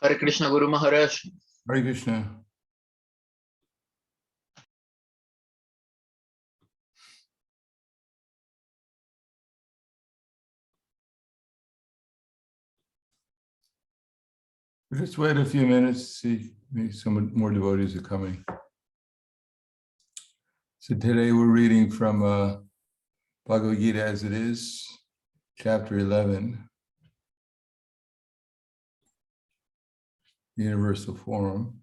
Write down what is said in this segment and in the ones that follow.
Hare Krishna Guru Maharaj. Hare Krishna. Just wait a few minutes to see maybe some more devotees are coming. So today we're reading from Bhagavad Gita as it is, chapter 11, Universal Forum.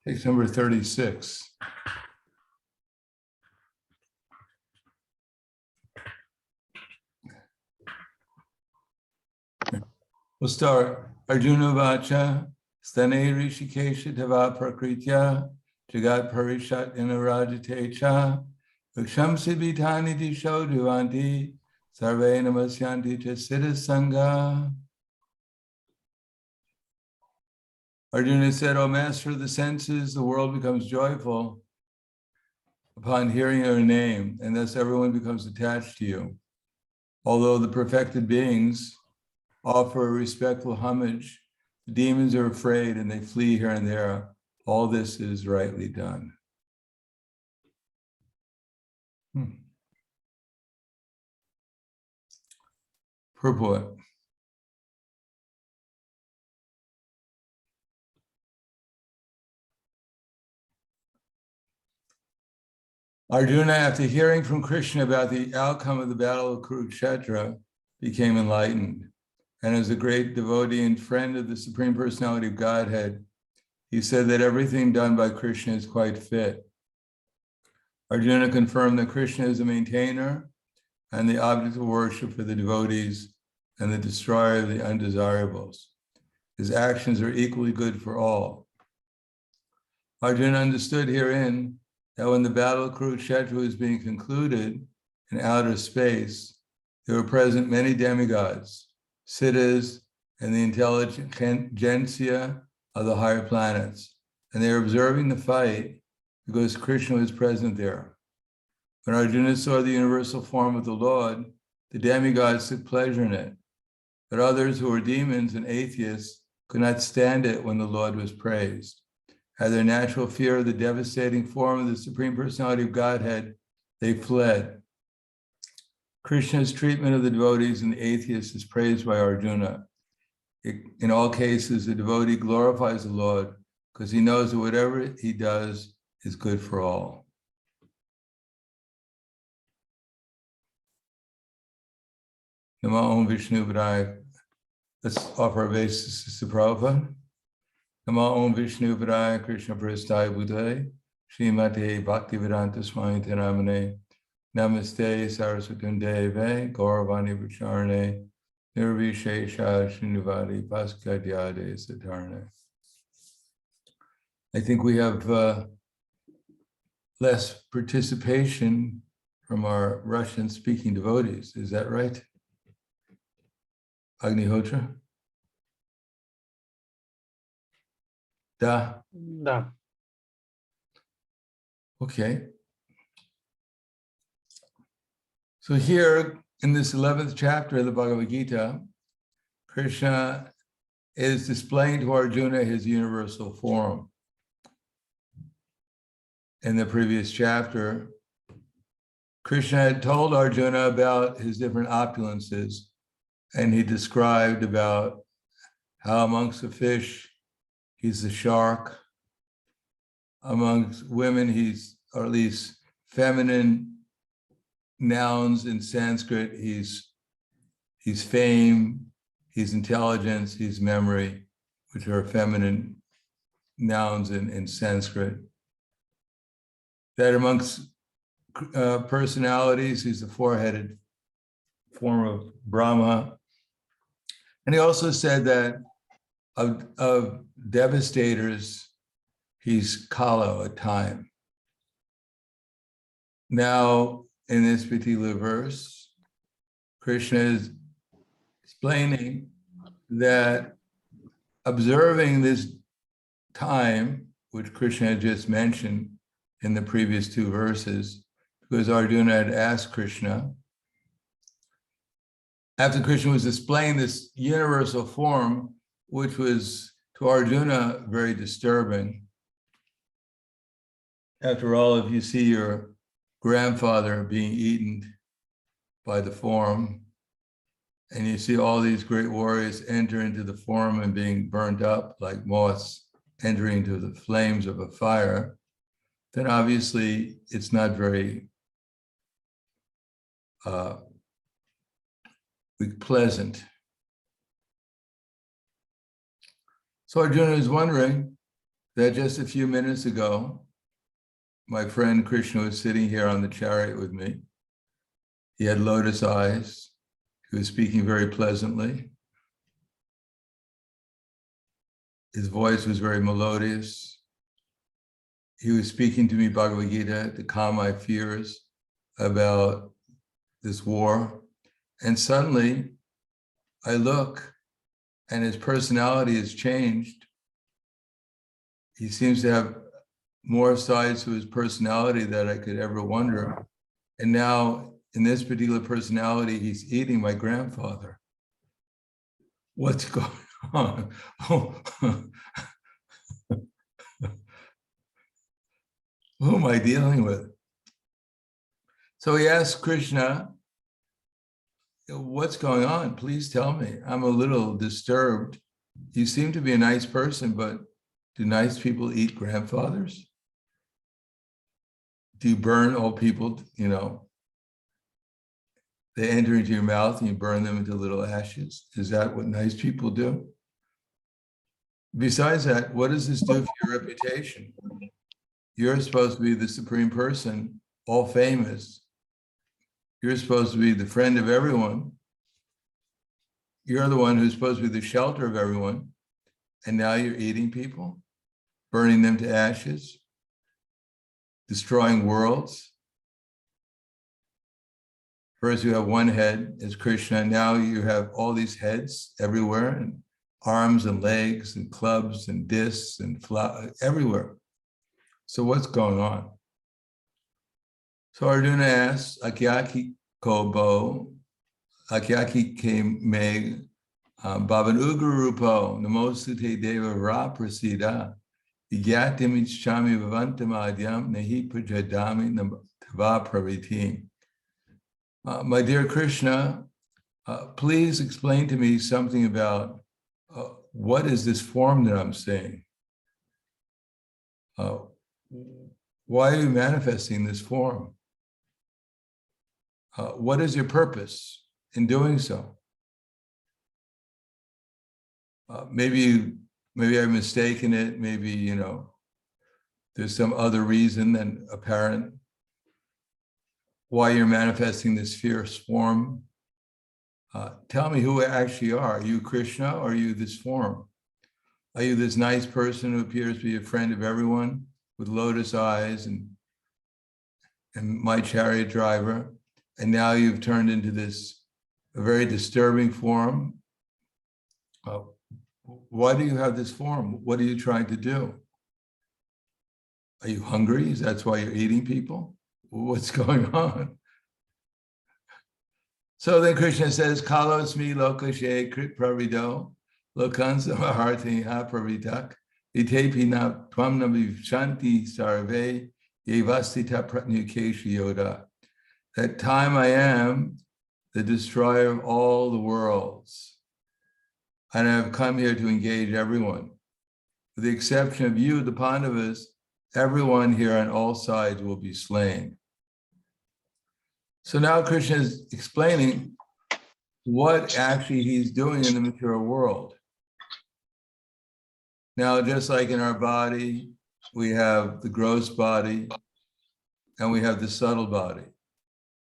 Page number 36. We'll start. Arjuna vacha, stane rishikesha tava prakritya, jagat parishat inarajate vikshamsi bitani disho duvanti, sarve namasyanti cha siddha. Arjuna said, O master of the senses, the world becomes joyful upon hearing your name, and thus everyone becomes attached to you. Although the perfected beings offer a respectful homage, the demons are afraid and they flee here and there. All this is rightly done. Purport. Arjuna, after hearing from Krishna about the outcome of the battle of Kurukshetra, became enlightened. And as a great devotee and friend of the Supreme Personality of Godhead, he said that everything done by Krishna is quite fit. Arjuna confirmed that Krishna is a maintainer and the object of worship for the devotees and the destroyer of the undesirables. His actions are equally good for all. Arjuna understood herein that when the battle of Kurukshetra was being concluded in outer space, there were present many demigods, siddhas, and the intelligentsia of the higher planets. And they were observing the fight because Krishna was present there. When Arjuna saw the universal form of the Lord, the demigods took pleasure in it. But others who were demons and atheists could not stand it when the Lord was praised. Had their natural fear of the devastating form of the Supreme Personality of Godhead, they fled. Krishna's treatment of the devotees and the atheists is praised by Arjuna. In all cases, the devotee glorifies the Lord because he knows that whatever he does is good for all. Namo Om Vishnu Padaya. Let's offer our obeisance to Prabhupada. Namo Om Vishnu Padaya Krishna Prasthaya Buddhaya Srimate Bhaktivedanta Swami Namane Namaste Saraswati Deve Gauravani Vacharane Nirvishesha Srinivadi Paskadyade Satarne. I think we have less participation from our Russian-speaking devotees. Is that right? Agnihotra? Da. Okay. So here in this 11th chapter of the Bhagavad Gita, Krishna is displaying to Arjuna his universal form. In the previous chapter, Krishna had told Arjuna about his different opulences, and he described about how amongst the fish, he's the shark. Amongst women, he's, or at least feminine nouns in Sanskrit, he's fame, he's intelligence, he's memory, which are feminine nouns in Sanskrit. That amongst personalities, he's the four-headed form of Brahma. And he also said that of devastators, he's Kala, a time. Now, in this particular verse, Krishna is explaining that observing this time, which Krishna had just mentioned in the previous two verses, because Arjuna had asked Krishna, after Krishna was displaying this universal form, which was to Arjuna very disturbing. After all, if you see your grandfather being eaten by the form, and you see all these great warriors enter into the form and being burned up like moths entering into the flames of a fire, then obviously it's not very pleasant. So Arjuna is wondering that just a few minutes ago, my friend Krishna was sitting here on the chariot with me. He had lotus eyes. He was speaking very pleasantly. His voice was very melodious. He was speaking to me Bhagavad Gita to calm my fears about this war. And suddenly I look and his personality has changed. He seems to have more sides to his personality that I could ever wonder. And now in this particular personality, he's eating my grandfather. What's going on? Who am I dealing with? So he asked Krishna, what's going on? Please tell me. I'm a little disturbed. You seem to be a nice person, but do nice people eat grandfathers? Do you burn old people, they enter into your mouth and you burn them into little ashes? Is that what nice people do? Besides that, what does this do for your reputation? You're supposed to be the supreme person, all famous. You're supposed to be the friend of everyone. You're the one who's supposed to be the shelter of everyone. And now you're eating people, burning them to ashes, destroying worlds. First, you have one head as Krishna. Now you have all these heads everywhere, and arms and legs and clubs and discs and everywhere. So what's going on? So Arjuna asks, Akyaki Kobo, Akyaki Ke Me Bhavan Ugarupo, Namosute Deva Ra Prasida, Igyatim Ichami Vavantam Adyam Nahi Pujadami Tava Praviti. My dear Krishna, please explain to me something about what is this form that I'm seeing? Why are you manifesting this form? What is your purpose in doing so? Maybe I've mistaken it. Maybe, there's some other reason than apparent why you're manifesting this fierce form. Tell me who you actually are. Are you Krishna or are you this form? Are you this nice person who appears to be a friend of everyone with lotus eyes and my chariot driver? And now you've turned into this very disturbing form. Why do you have this form? What are you trying to do? Are you hungry? That's why you're eating people? What's going on? So then Krishna says, Kalos mi lokashe krit pravido, lokansa maharti ha pravitak, itepi na twamna vivshanti sarve, yevastita pratnyukeshi yoda. That time I am the destroyer of all the worlds. And I have come here to engage everyone. With the exception of you, the Pandavas, everyone here on all sides will be slain. So now Krishna is explaining what actually he's doing in the material world. Now, just like in our body, we have the gross body and we have the subtle body.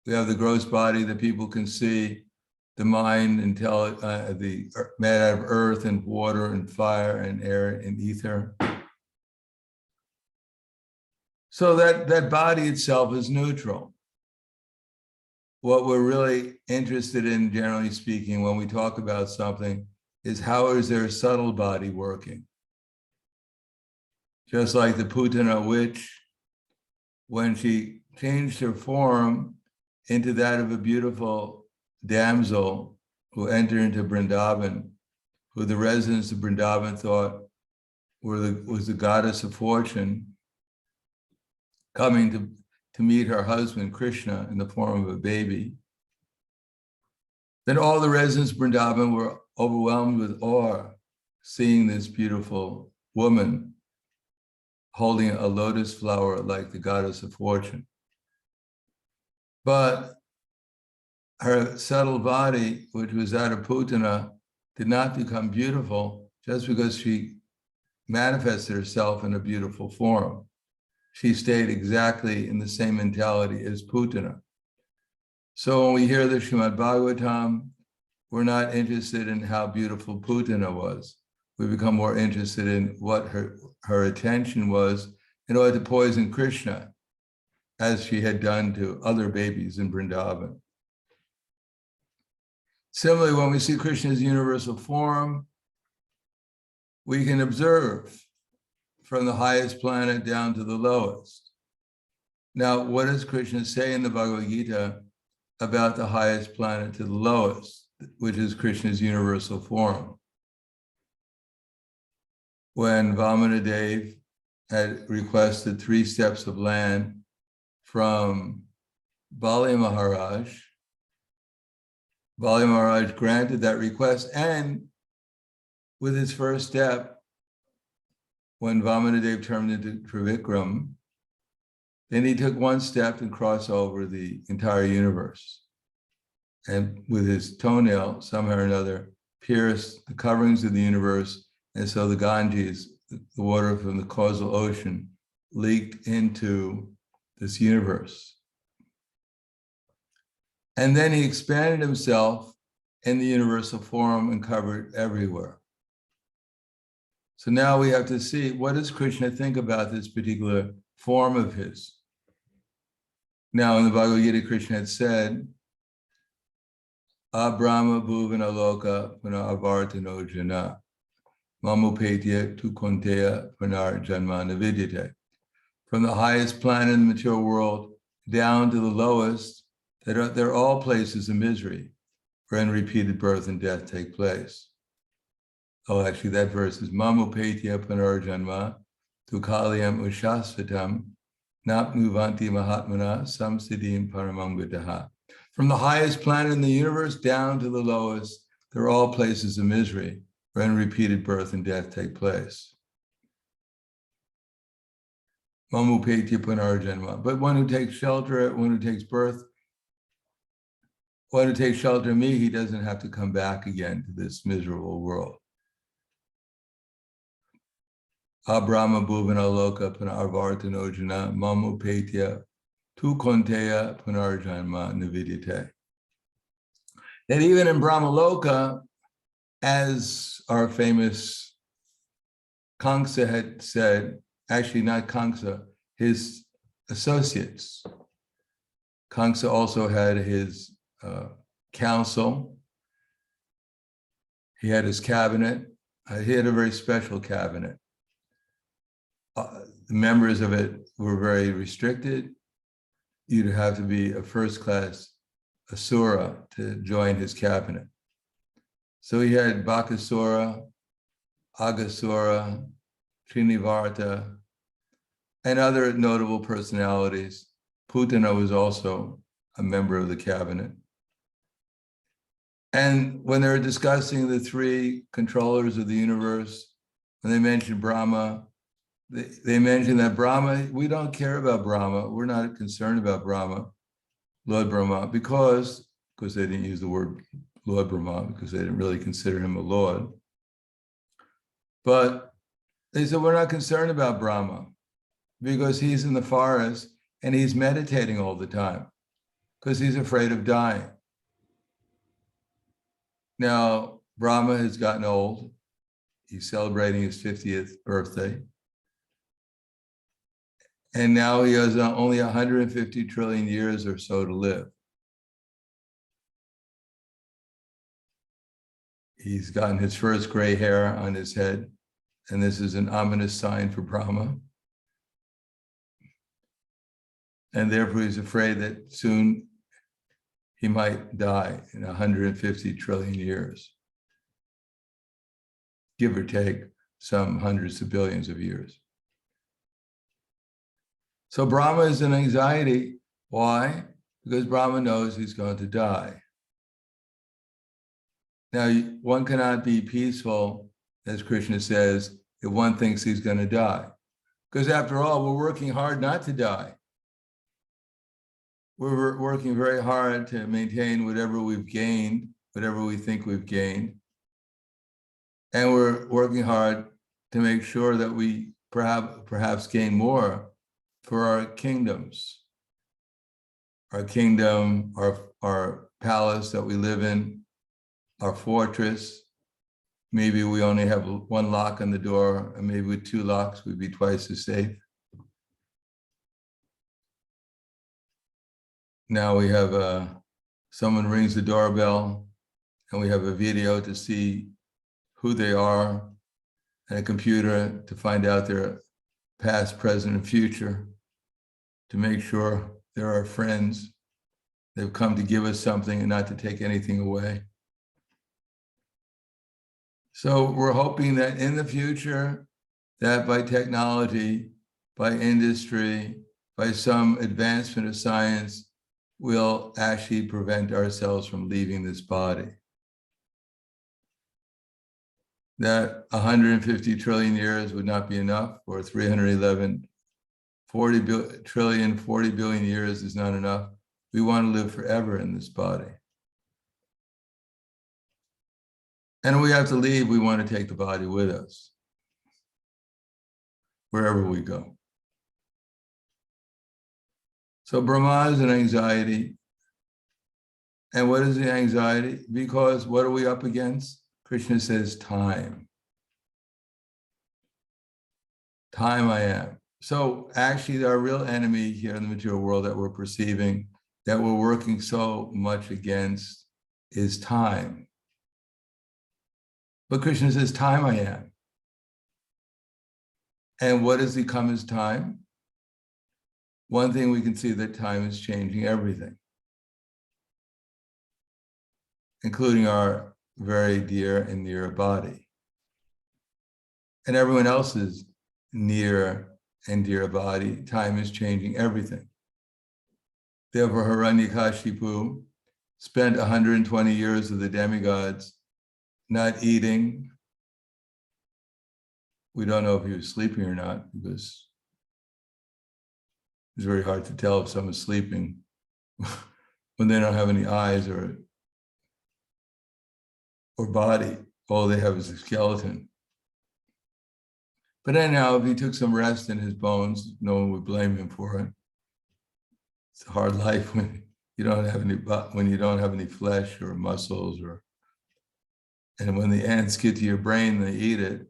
We have the gross body that people can see, the mind, the made out of earth and water and fire and air and ether. So that body itself is neutral. What we're really interested in, generally speaking, when we talk about something, is how is their subtle body working? Just like the Putana witch, when she changed her form into that of a beautiful damsel who entered into Vrindavan, who the residents of Vrindavan thought was the goddess of fortune, coming to meet her husband, Krishna, in the form of a baby. Then all the residents of Vrindavan were overwhelmed with awe, seeing this beautiful woman holding a lotus flower like the goddess of fortune. But her subtle body, which was that of Putana, did not become beautiful just because she manifested herself in a beautiful form. She stayed exactly in the same mentality as Putana. So when we hear the Srimad Bhagavatam, we're not interested in how beautiful Putana was. We become more interested in what her attention was in order to poison Krishna, as she had done to other babies in Vrindavan. Similarly, when we see Krishna's universal form, we can observe from the highest planet down to the lowest. Now, what does Krishna say in the Bhagavad Gita about the highest planet to the lowest, which is Krishna's universal form? When Vamanadev had requested 3 steps of land from Bali Maharaj granted that request, and with his first step, when Vamanadev turned into Trivikram, then he took 1 step and crossed over the entire universe. And with his toenail, somehow or another, pierced the coverings of the universe. And so the Ganges, the water from the causal ocean, leaked into this universe. And then he expanded himself in the universal form and covered everywhere. So now we have to see, what does Krishna think about this particular form of his? Now in the Bhagavad Gita, Krishna had said, Abrahma bhuvana loka punarvartano jana mamupetya tu konteya punar janma navidyate. From the highest planet in the material world down to the lowest, they're all places of misery wherein repeated birth and death take place. Oh, actually, that verse is Mamupetya Punarjanma Tukalyam Ushasvatam Napnuvanti Mahatmana Samsiddhim Paramamgataha. From the highest planet in the universe down to the lowest, they're all places of misery wherein repeated birth and death take place. Mamupetya Punarjanma. But one who takes shelter, one who takes birth, one who takes shelter of me, he doesn't have to come back again to this miserable world. Abrahma bhuvana loka punarvartanojana mamupetya tu konteya punarjanma navidyate. That even in Brahmaloka, as our famous Kamsa had said, actually not Kamsa, his associates. Kamsa also had his council. He had his cabinet. He had a very special cabinet. The members of it were very restricted. You'd have to be a first-class asura to join his cabinet. So he had Bakasura, Agasura, Trinivarta, and other notable personalities. Putana was also a member of the cabinet. And when they were discussing the 3 controllers of the universe, when they mentioned Brahma, they mentioned that Brahma, we don't care about Brahma. We're not concerned about Brahma, Lord Brahma, because they didn't use the word Lord Brahma, because they didn't really consider him a Lord. But they said, we're not concerned about Brahma because he's in the forest and he's meditating all the time because he's afraid of dying. Now, Brahma has gotten old. He's celebrating his 50th birthday. And now he has only 150 trillion years or so to live. He's gotten his first gray hair on his head, and this is an ominous sign for Brahma. And therefore he's afraid that soon he might die in 150 trillion years, give or take some hundreds of billions of years. So Brahma is in anxiety. Why? Because Brahma knows he's going to die. Now, one cannot be peaceful, as Krishna says, if one thinks he's going to die. Because after all, we're working hard not to die. We're working very hard to maintain whatever we've gained, whatever we think we've gained. And we're working hard to make sure that we perhaps gain more for our kingdoms. Our kingdom, our palace that we live in, our fortress. Maybe we only have one lock on the door, and maybe with two locks, we'd be twice as safe. Now we have someone rings the doorbell, and we have a video to see who they are, and a computer to find out their past, present, and future, to make sure they're our friends. They've come to give us something and not to take anything away. So we're hoping that in the future, that by technology, by industry, by some advancement of science, we'll actually prevent ourselves from leaving this body. That 150 trillion years would not be enough, or 311, 40 billion years is not enough. We want to live forever in this body. And we have to leave, we want to take the body with us, wherever we go. So Brahma is an anxiety. And what is the anxiety? Because what are we up against? Krishna says, time. Time I am. So actually our real enemy here in the material world that we're perceiving, that we're working so much against, is time. But Krishna says, time I am. And what has become as time? One thing we can see that time is changing everything, including our very dear and near body. And everyone else's near and dear body, time is changing everything. Therefore, Hiranyakashipu spent 120 years of the demigods not eating. We don't know if he was sleeping or not, because it's very hard to tell if someone's sleeping when they don't have any eyes or body. All they have is a skeleton. But anyhow, if he took some rest in his bones, no one would blame him for it. It's a hard life when you don't have any flesh or muscles, and when the ants get to your brain, they eat it,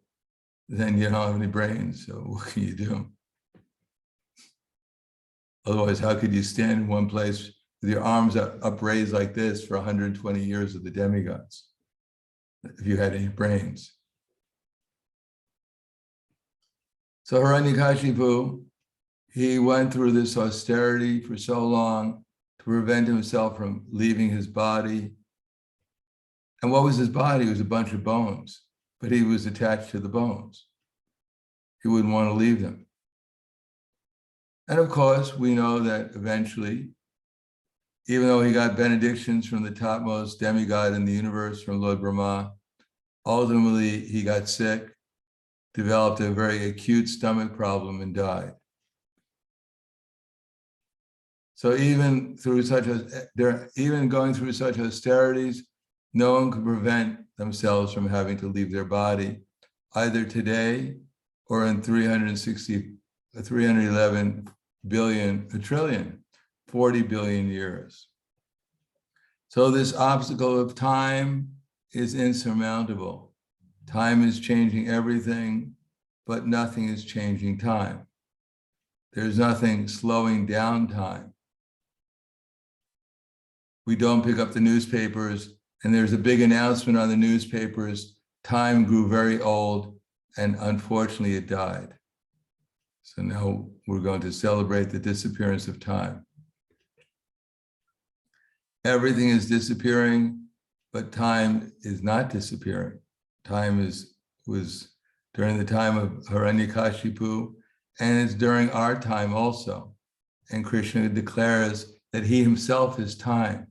then you don't have any brains. So what can you do? Otherwise, how could you stand in one place with your arms upraised like this for 120 years of the demigods, if you had any brains? So Hiranyakashipu, he went through this austerity for so long to prevent himself from leaving his body. And what was his body? It was a bunch of bones, but he was attached to the bones. He wouldn't want to leave them. And of course, we know that eventually, even though he got benedictions from the topmost demigod in the universe, from Lord Brahma, ultimately he got sick, developed a very acute stomach problem, and died. So even going through such austerities, no one could prevent themselves from having to leave their body, either today or in 311 billion, a trillion, 40 billion years. So this obstacle of time is insurmountable. Time is changing everything, but nothing is changing time. There's nothing slowing down time. We don't pick up the newspapers and there's a big announcement on the newspapers, time grew very old and unfortunately it died. So now we're going to celebrate the disappearance of time. Everything is disappearing, but time is not disappearing. Time was during the time of Hiranyakashipu, and it's during our time also. And Krishna declares that he himself is time.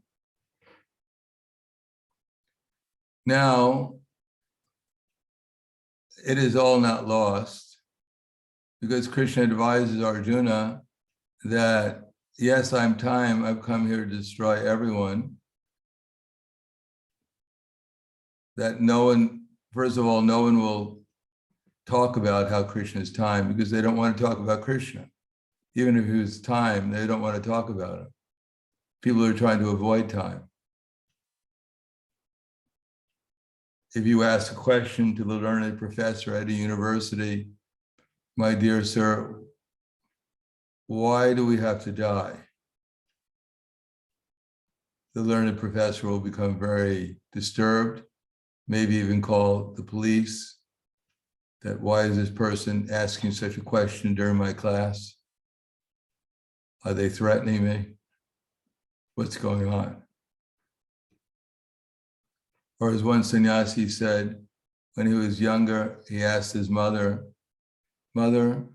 Now, it is all not lost, because Krishna advises Arjuna that, yes, I'm time, I've come here to destroy everyone. That no one, first of all, no one will talk about how Krishna is time because they don't want to talk about Krishna. Even if he was time, they don't want to talk about him. People are trying to avoid time. If you ask a question to the learned professor at a university, my dear sir, why do we have to die? The learned professor will become very disturbed, maybe even call the police, that why is this person asking such a question during my class? Are they threatening me? What's going on? Or as one sannyasi said, when he was younger, he asked his mother, "Mother,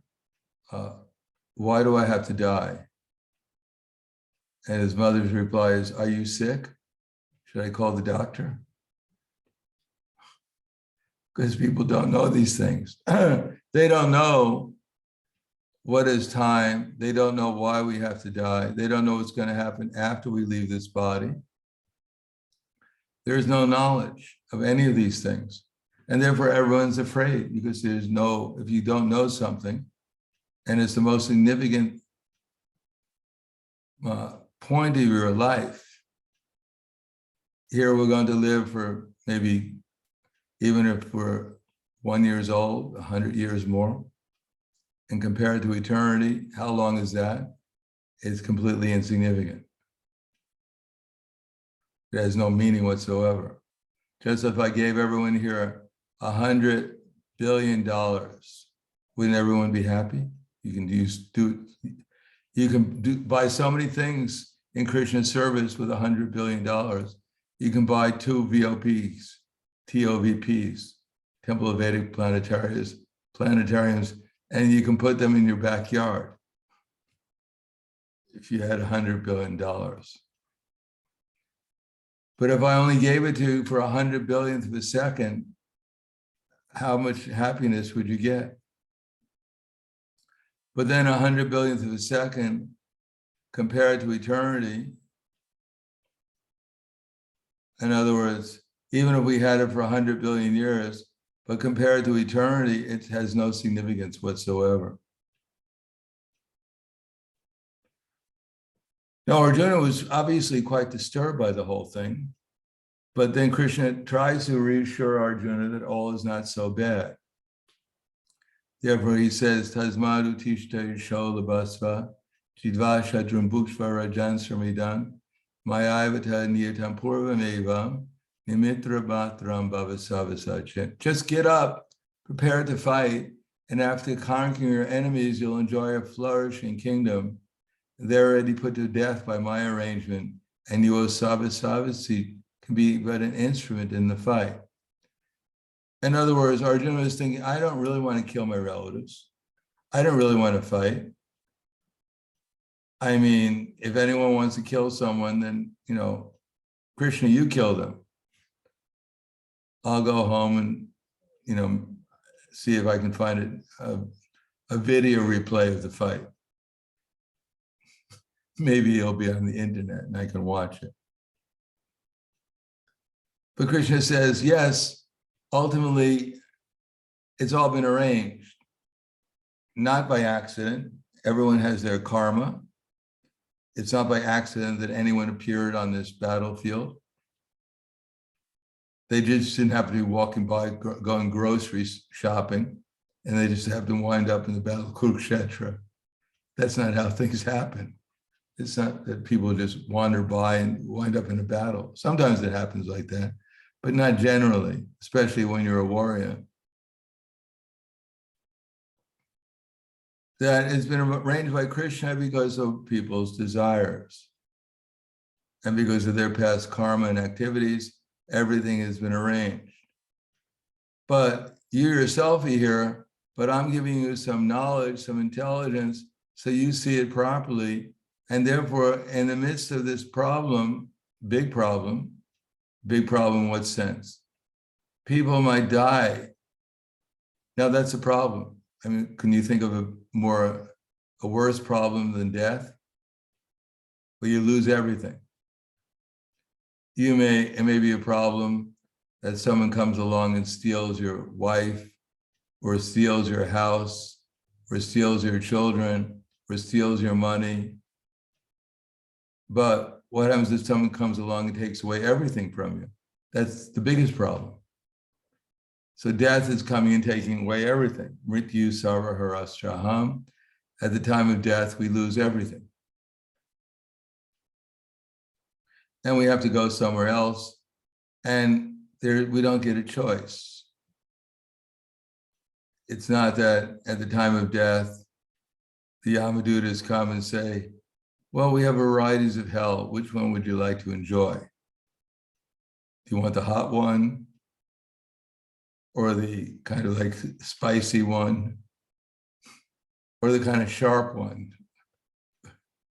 why do I have to die?" And his mother's reply is, "Are you sick? Should I call the doctor?" Because people don't know these things. They don't know what is time. They don't know why we have to die. They don't know what's going to happen after we leave this body. There's no knowledge of any of these things. And therefore everyone's afraid, because there's no, if you don't know something, and it's the most significant point of your life, here we're going to live for maybe, even if we're 1 year old, 100 years more, and compared to eternity, how long is that? It's completely insignificant. It has no meaning whatsoever. Just if I gave everyone here $100 billion, wouldn't everyone be happy? You can buy so many things in Krishna's service with $100 billion. You can buy 2 VOPs, TOVPs, Temple of Vedic Planetariums, and you can put them in your backyard if you had $100 billion. But if I only gave it to you for 100 billionth of a second, how much happiness would you get? But then 100 billionth of a second compared to eternity, in other words, even if we had it for 100 billion years, but compared to eternity, it has no significance whatsoever. Now, Arjuna was obviously quite disturbed by the whole thing, but then Krishna tries to reassure Arjuna that all is not so bad. Therefore, he says, Tasmadu tishta yashola basva, jidva shatrum bhukshva rajan sramidan, mayavata niyatam purvamevam, nimitra bhatram bhavasavasachin. Just get up, prepare to fight, and after conquering your enemies, you'll enjoy a flourishing kingdom. They're already put to death by my arrangement, and you, O Savasavasi, can be but an instrument in the fight. In other words, Arjuna was thinking, I don't really want to kill my relatives. I don't really want to fight. I mean, if anyone wants to kill someone, then, Krishna, you kill them. I'll go home and, see if I can find a video replay of the fight. Maybe it'll be on the internet and I can watch it. But Krishna says, yes, ultimately, it's all been arranged, not by accident. Everyone has their karma. It's not by accident that anyone appeared on this battlefield. They just didn't happen to be walking by, going grocery shopping, and they just happened to wind up in the battle of Kurukshetra. That's not how things happen. It's not that people just wander by and wind up in a battle. Sometimes it happens like that, but not generally, especially when you're a warrior. That has been arranged by Krishna because of people's desires. And because of their past karma and activities, everything has been arranged. But you yourself are here, but I'm giving you some knowledge, some intelligence, so you see it properly. And therefore, in the midst of this problem, big problem in what sense? People might die. Now that's a problem. I mean, can you think of a worse problem than death? Well, you lose everything. It may be a problem that someone comes along and steals your wife, or steals your house, or steals your children, or steals your money. But what happens if someone comes along and takes away everything from you? That's the biggest problem. So death is coming and taking away everything. Mrityu sarva harasraham. At the time of death, we lose everything. And we have to go somewhere else. And we don't get a choice. It's not that at the time of death, the Yamadutas come and say, well, we have varieties of hell. Which one would you like to enjoy? Do you want the hot one? Or the kind of like spicy one? Or the kind of sharp one?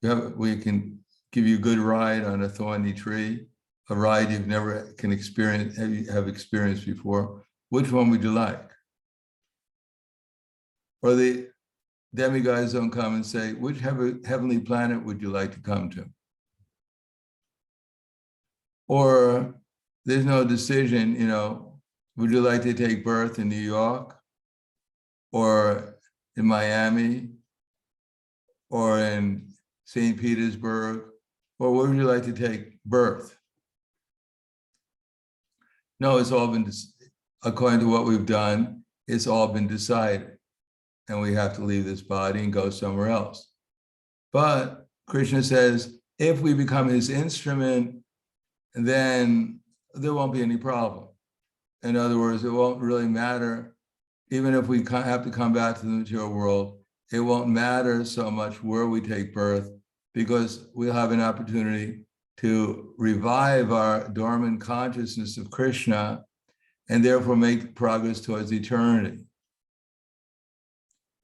We can give you a good ride on a thorny tree, a ride you've never have experienced before. Which one would you like? Or the demigods don't come and say, which heavenly planet would you like to come to? Or there's no decision, would you like to take birth in New York, or in Miami, or in St. Petersburg, or where would you like to take birth? No, it's all been, according to what we've done, it's all been decided. And we have to leave this body and go somewhere else. But Krishna says, if we become his instrument, then there won't be any problem. In other words, it won't really matter. Even if we have to come back to the material world, it won't matter so much where we take birth, because we'll have an opportunity to revive our dormant consciousness of Krishna and therefore make progress towards eternity.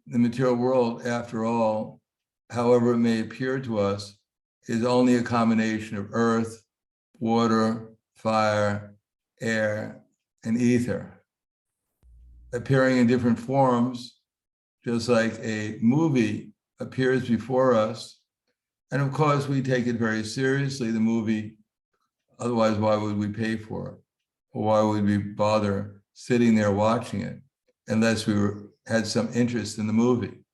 The material world, after all, however it may appear to us, is only a combination of earth, water, fire, air, and ether, appearing in different forms, just like a movie appears before us. And of course, we take it very seriously, the movie. Otherwise, why would we pay for it? Or why would we bother sitting there watching it, unless we had some interest in the movie?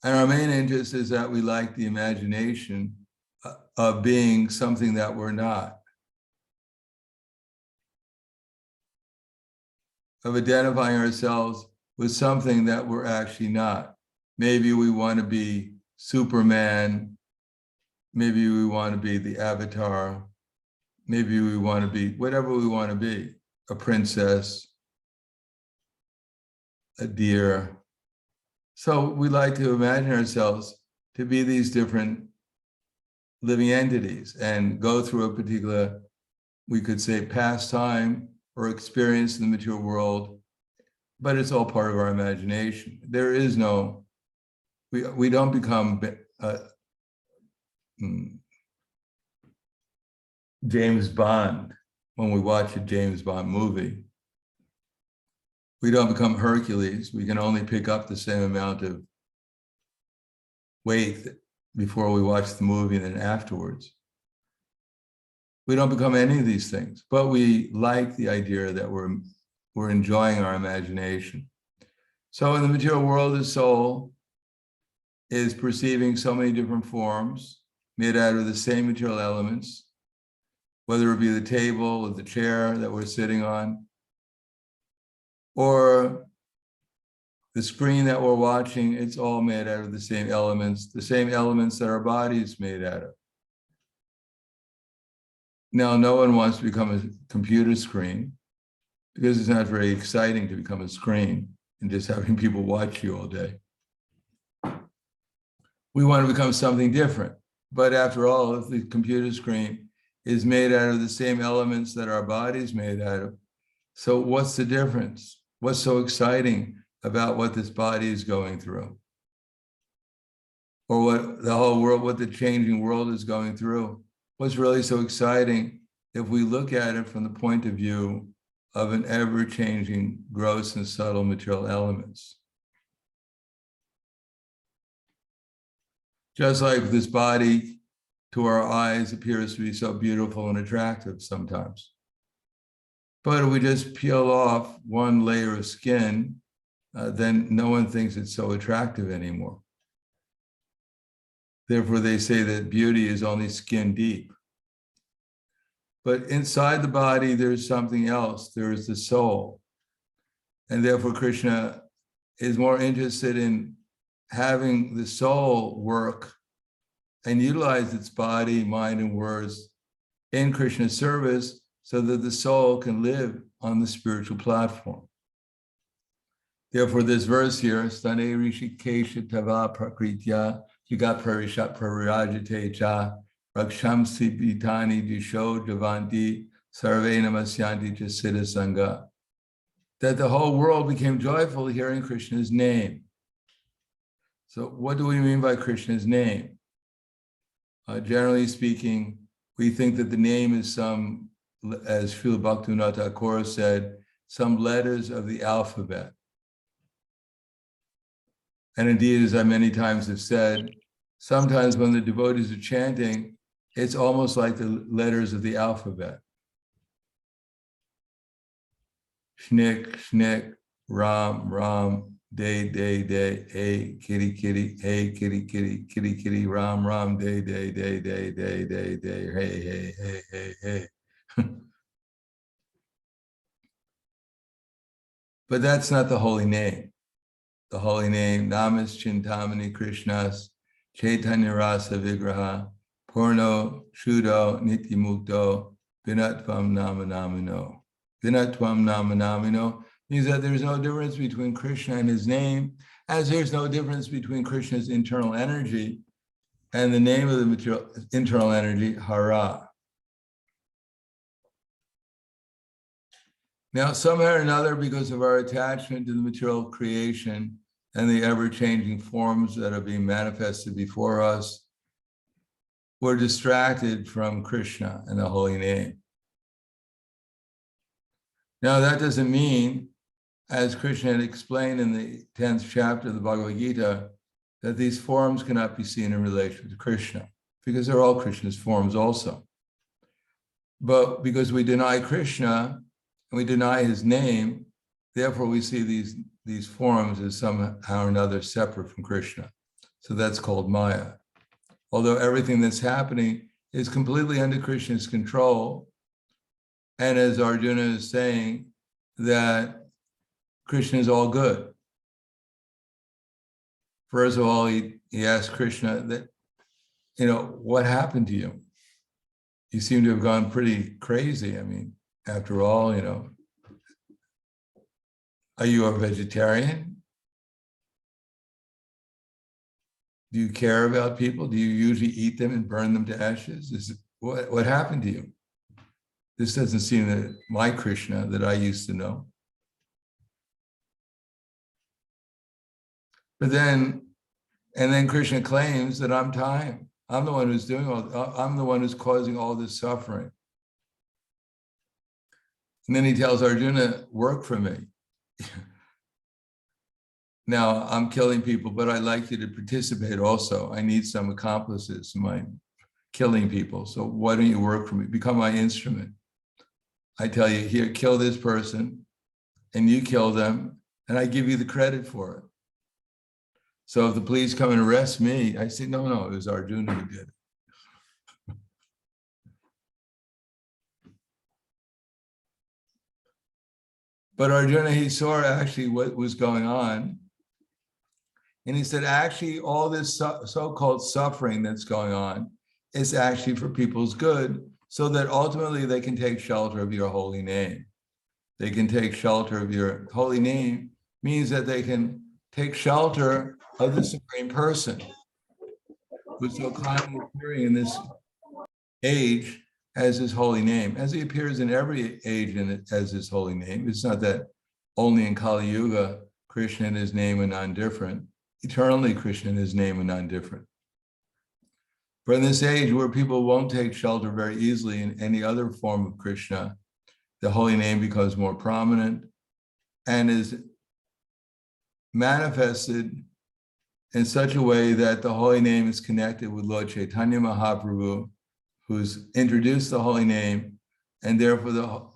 And our main interest is that we like the imagination of being something that we're not, of identifying ourselves with something that we're actually not. Maybe we want to be Superman. Maybe we want to be the Avatar. Maybe we want to be whatever we want to be, a princess, a deer. So we like to imagine ourselves to be these different living entities and go through a particular, we could say, pastime or experience in the material world, but it's all part of our imagination. There is no, we don't become James Bond when we watch a James Bond movie. We don't become Hercules. We can only pick up the same amount of weight before we watch the movie and then afterwards. We don't become any of these things, but we like the idea that we're enjoying our imagination. So in the material world, the soul is perceiving so many different forms made out of the same material elements, whether it be the table or the chair that we're sitting on, or The screen that we're watching, it's all made out of the same elements that our body is made out of. Now, no one wants to become a computer screen because it's not very exciting to become a screen and just having people watch you all day. We want to become something different. But after all, if the computer screen is made out of the same elements that our body is made out of, so what's the difference? What's so exciting about what this body is going through? Or what the whole world, what the changing world is going through? What's really so exciting if we look at it from the point of view of an ever-changing gross and subtle material elements? Just like this body to our eyes appears to be so beautiful and attractive sometimes. But if we just peel off one layer of skin, then no one thinks it's so attractive anymore. Therefore, they say that beauty is only skin deep. But inside the body, there's something else. There is the soul. And therefore, Krishna is more interested in having the soul work and utilize its body, mind, and words in Krishna's service so that the soul can live on the spiritual platform. Therefore, this verse here, Stane Rishikesha Tava Prakritya, Jigat Parishat Parirajate Cha, Rakshamsi Bitani Disho Javanti, Sarve Namasyanti Chasita Sangha. That the whole world became joyful hearing Krishna's name. So what do we mean by Krishna's name? Generally speaking, we think that the name is some, as Srila Bhaktivinoda Thakur said, some letters of the alphabet. And indeed, as I many times have said, sometimes when the devotees are chanting, it's almost like the letters of the alphabet. Shnik, shnik, ram, ram, day, day, day, hey, kitty, kitty, hey, kitty, kitty, kitty, kitty, ram, ram, day, day, day, day, day, day, day, hey, hey, hey, hey, hey. But that's not the holy name. The holy name, Namas Chintamani Krishnas, Chaitanya Rasa Vigraha, Purno, Shuddho, Nityamukto, Vinatvam Nama Namino. Vinatvam Nama Namino means that there's no difference between Krishna and his name, as there's no difference between Krishna's internal energy and the name of the material, internal energy, Hara. Now, somehow or another, because of our attachment to the material creation and the ever-changing forms that are being manifested before us, we're distracted from Krishna and the holy name. Now, that doesn't mean, as Krishna had explained in the 10th chapter of the Bhagavad Gita, that these forms cannot be seen in relation to Krishna, because they're all Krishna's forms also. But because we deny Krishna, and we deny his name, therefore we see these forms as somehow or another separate from Krishna. So that's called Maya. Although everything that's happening is completely under Krishna's control, and as Arjuna is saying, that Krishna is all good. First of all, he asked Krishna that, what happened to you? You seem to have gone pretty crazy. I mean, after all, are you a vegetarian? Do you care about people? Do you usually eat them and burn them to ashes? What happened to you? This doesn't seem that my Krishna that I used to know. But then Krishna claims that I'm time. I'm the one who's I'm the one who's causing all this suffering. And then he tells Arjuna, work for me. Now, I'm killing people, but I'd like you to participate also. I need some accomplices in my killing people. So why don't you work for me? Become my instrument. I tell you, here, kill this person, and you kill them, and I give you the credit for it. So if the police come and arrest me, I say, no, it was Arjuna who did it. But Arjuna, he saw actually what was going on, And he said, actually, all this so-called suffering that's going on is actually for people's good, so that ultimately they can take shelter of your holy name. They can take shelter of your holy name means that they can take shelter of the Supreme Person, who's so kindly appearing in this age as his holy name, as he appears in every age as his holy name. It's not that only in Kali Yuga, Krishna and his name are non-different. Eternally, Krishna and his name are non-different. But in this age where people won't take shelter very easily in any other form of Krishna, the holy name becomes more prominent and is manifested in such a way that the holy name is connected with Lord Chaitanya Mahaprabhu, who's introduced the holy name, and therefore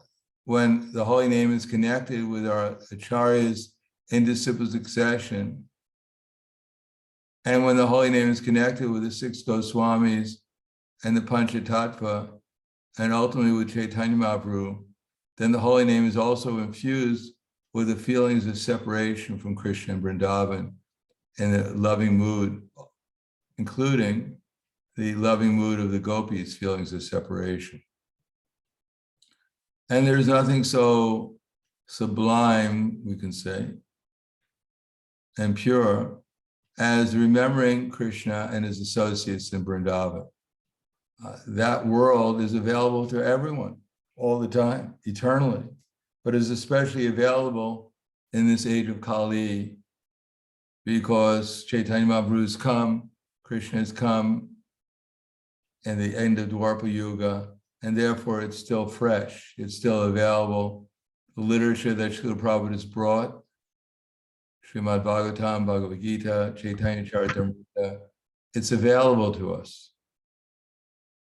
when the holy name is connected with our acharyas in disciple succession, and when the holy name is connected with the 6 Goswamis and the Panchatattva, and ultimately with Chaitanya Mahaprabhu, then the holy name is also infused with the feelings of separation from Krishna and Vrindavan and the loving mood, including the loving mood of the gopis' feelings of separation. And there's nothing so sublime, we can say, and pure as remembering Krishna and his associates in Vrindavan. That world is available to everyone all the time, eternally, but is especially available in this age of Kali because Chaitanya Mahaprabhu has come, Krishna has come in the end of Dwapara Yuga, and therefore it's still fresh, it's still available. The literature that Srila Prabhupada has brought, Srimad Bhagavatam, Bhagavad Gita, Chaitanya Charitamrita, it's available to us.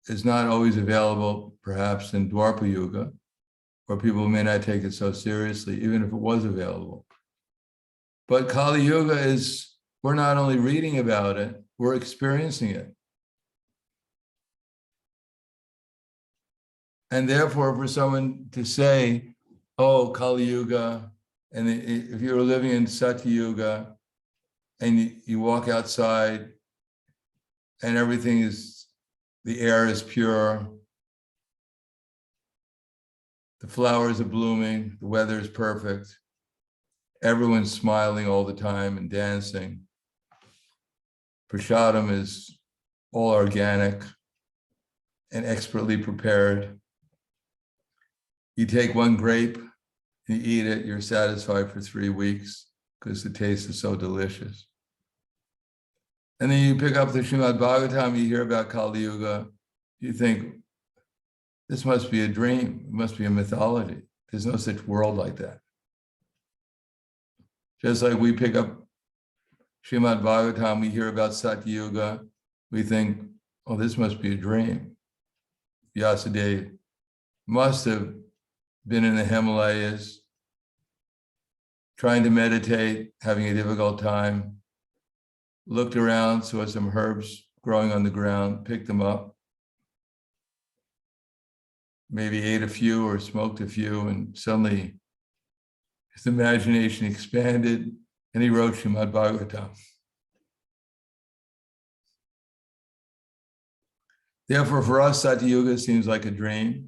It's not always available, perhaps, in Dwapara Yuga, where people may not take it so seriously, even if it was available. But Kali Yuga is, we're not only reading about it, we're experiencing it. And therefore, for someone to say, oh, Kali Yuga, and if you're living in Satya Yuga, and you walk outside, and everything is, the air is pure, the flowers are blooming, the weather is perfect, everyone's smiling all the time and dancing. Prasadam is all organic and expertly prepared. You take one grape, you eat it, you're satisfied for 3 weeks because the taste is so delicious. And then you pick up the Srimad Bhagavatam, you hear about Kali Yuga, you think, this must be a dream, it must be a mythology. There's no such world like that. Just like we pick up Srimad Bhagavatam, we hear about Satya Yuga, we think, oh, this must be a dream. Vyasadeva must have been in the Himalayas, trying to meditate, having a difficult time, looked around, saw some herbs growing on the ground, picked them up, maybe ate a few or smoked a few, and suddenly his imagination expanded and he wrote Srimad Bhagavatam. Therefore, for us, Satya Yuga seems like a dream.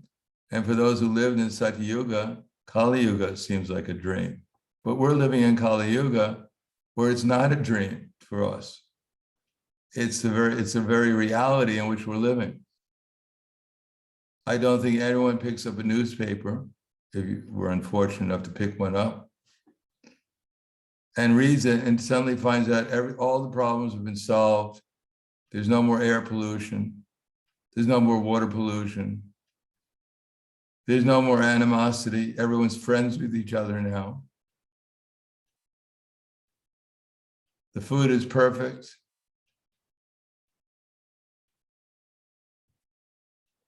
And for those who lived in Satya Yuga, Kali Yuga seems like a dream. But we're living in Kali Yuga where it's not a dream for us. It's the very reality in which we're living. I don't think anyone picks up a newspaper, if you were unfortunate enough to pick one up, and reads it and suddenly finds out all the problems have been solved. There's no more air pollution. There's no more water pollution. There's no more animosity. Everyone's friends with each other now. The food is perfect.